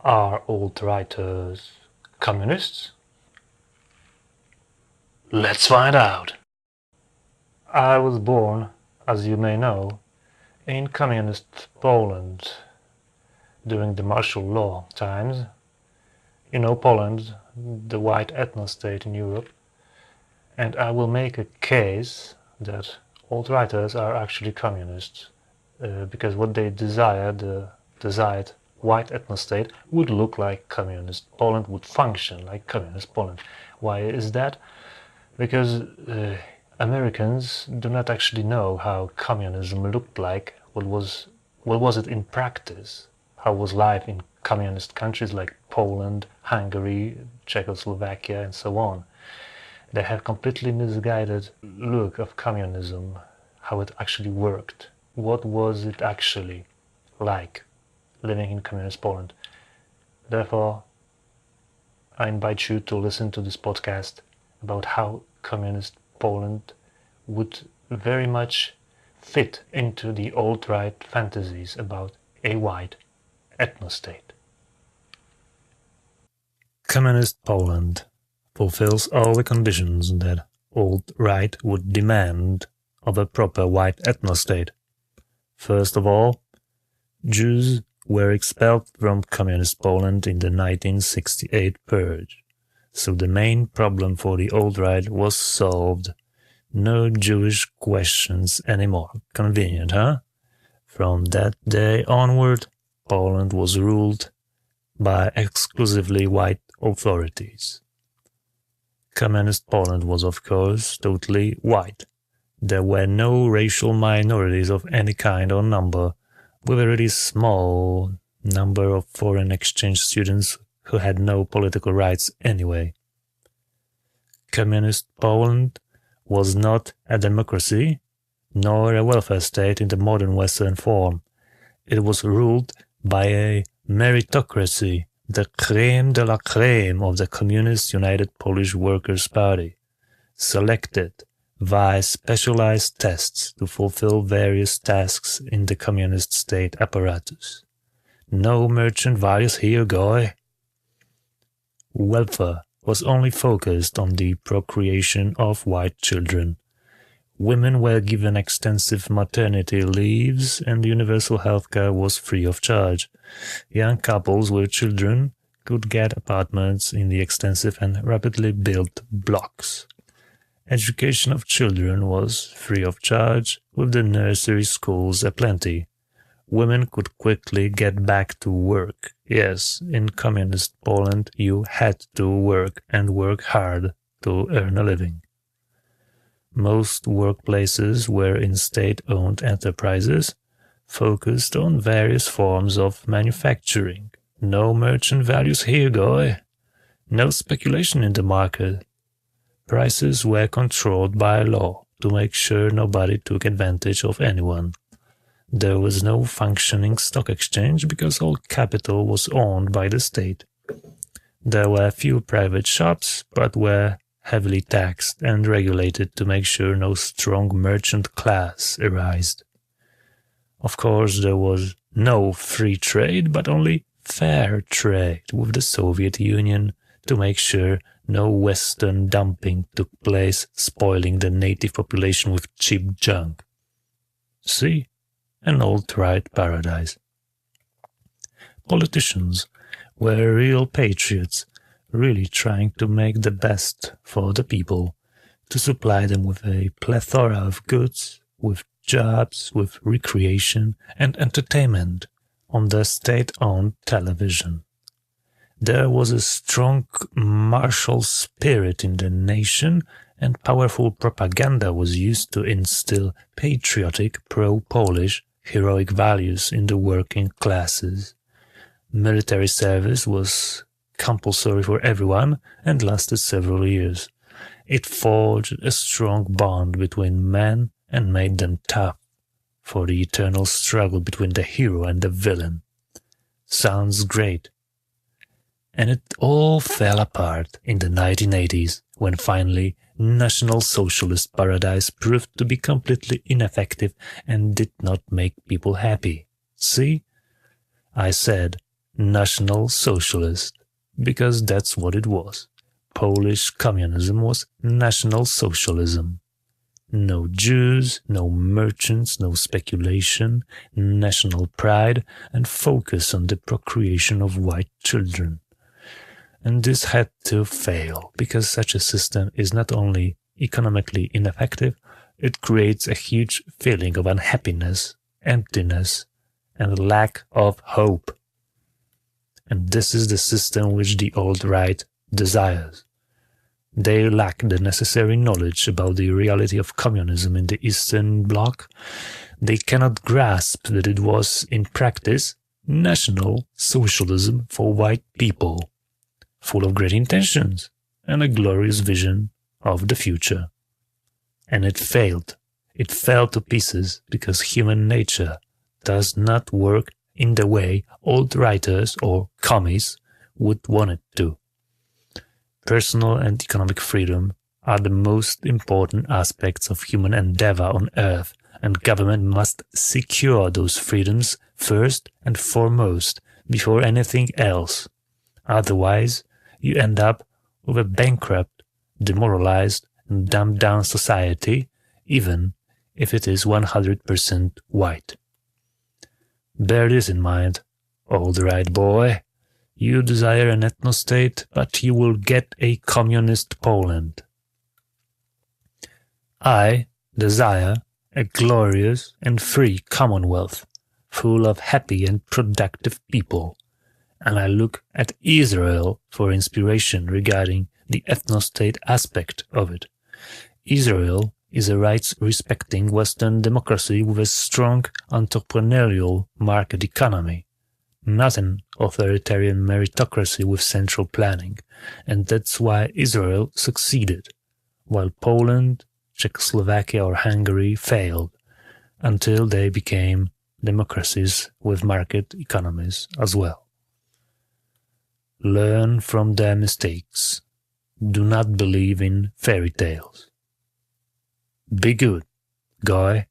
Are alt-righters communists? Let's find out! I was born, as you may know, in communist Poland during the martial law times. You know Poland, the white ethnostate in Europe, and I will make a case that alt-righters are actually communists, because what they desire, the desired white ethnostate, would look like communist Poland, would function like communist Poland. Why is that? Because Americans do not actually know how communism looked like, what was it in practice, how was life in communist countries like Poland, Hungary, Czechoslovakia, and so on. They have completely misguided look of communism, how it actually worked. What was it actually like living in communist Poland? Therefore, I invite you to listen to this podcast about how communist Poland would very much fit into the alt-right fantasies about a white ethnostate. Communist Poland fulfills all the conditions that alt-right would demand of a proper white ethnostate. First of all, Jews were expelled from communist Poland in the 1968 purge, so the main problem for the alt-right was solved. No Jewish questions anymore. Convenient, huh? From that day onward, Poland was ruled by exclusively white authorities. Communist Poland was, of course, totally white. There were no racial minorities of any kind or number, with a really small number of foreign exchange students who had no political rights anyway. Communist Poland was not a democracy, nor a welfare state in the modern Western form. It was ruled by a meritocracy, the crème de la crème of the Communist United Polish Workers' Party, selected via specialized tests to fulfill various tasks in the communist state apparatus. No merchant values here, goy. Welfare was only focused on the procreation of white children. Women were given extensive maternity leaves and universal healthcare was free of charge. Young couples with children could get apartments in the extensive and rapidly built blocks. Education of children was free of charge, with the nursery schools aplenty. Women could quickly get back to work. Yes, in communist Poland you had to work and work hard to earn a living. Most workplaces were in state-owned enterprises, focused on various forms of manufacturing. No merchant values here, goy. No speculation in the market. Prices were controlled by law to make sure nobody took advantage of anyone. There was no functioning stock exchange because all capital was owned by the state. There were few private shops, but were heavily taxed and regulated to make sure no strong merchant class arose. Of course, there was no free trade, but only fair trade with the Soviet Union to make sure no Western dumping took place, spoiling the native population with cheap junk. See? An alt-right paradise. Politicians were real patriots, really trying to make the best for the people, to supply them with a plethora of goods, with jobs, with recreation and entertainment on the state-owned television. There was a strong martial spirit in the nation, and powerful propaganda was used to instill patriotic, pro-Polish, heroic values in the working classes. Military service was compulsory for everyone and lasted several years. It forged a strong bond between men and made them tough for the eternal struggle between the hero and the villain. Sounds great. And it all fell apart in the 1980s, when finally National Socialist paradise proved to be completely ineffective and did not make people happy. See? I said National Socialist, because that's what it was. Polish communism was National Socialism. No Jews, no merchants, no speculation, national pride, and focus on the procreation of white children. And this had to fail, because such a system is not only economically ineffective, it creates a huge feeling of unhappiness, emptiness, and lack of hope. And this is the system which the alt-right desires. They lack the necessary knowledge about the reality of communism in the Eastern Bloc. They cannot grasp that it was, in practice, National Socialism for white people, full of great intentions and a glorious vision of the future. And it failed. It fell to pieces because human nature does not work in the way alt-righters or commies would want it to. Personal and economic freedom are the most important aspects of human endeavor on earth, and government must secure those freedoms first and foremost before anything else. Otherwise, you end up with a bankrupt, demoralized, and dumbed-down society, even if it is 100% white. Bear this in mind, alt-right boy. You desire an ethnostate, but you will get a communist Poland. I desire a glorious and free Commonwealth, full of happy and productive people, and I look at Israel for inspiration regarding the ethnostate aspect of it. Israel is a rights-respecting Western democracy with a strong entrepreneurial market economy, not an authoritarian meritocracy with central planning, and that's why Israel succeeded, while Poland, Czechoslovakia or Hungary failed, until they became democracies with market economies as well. Learn from their mistakes. Do not believe in fairy tales. Be good, guy.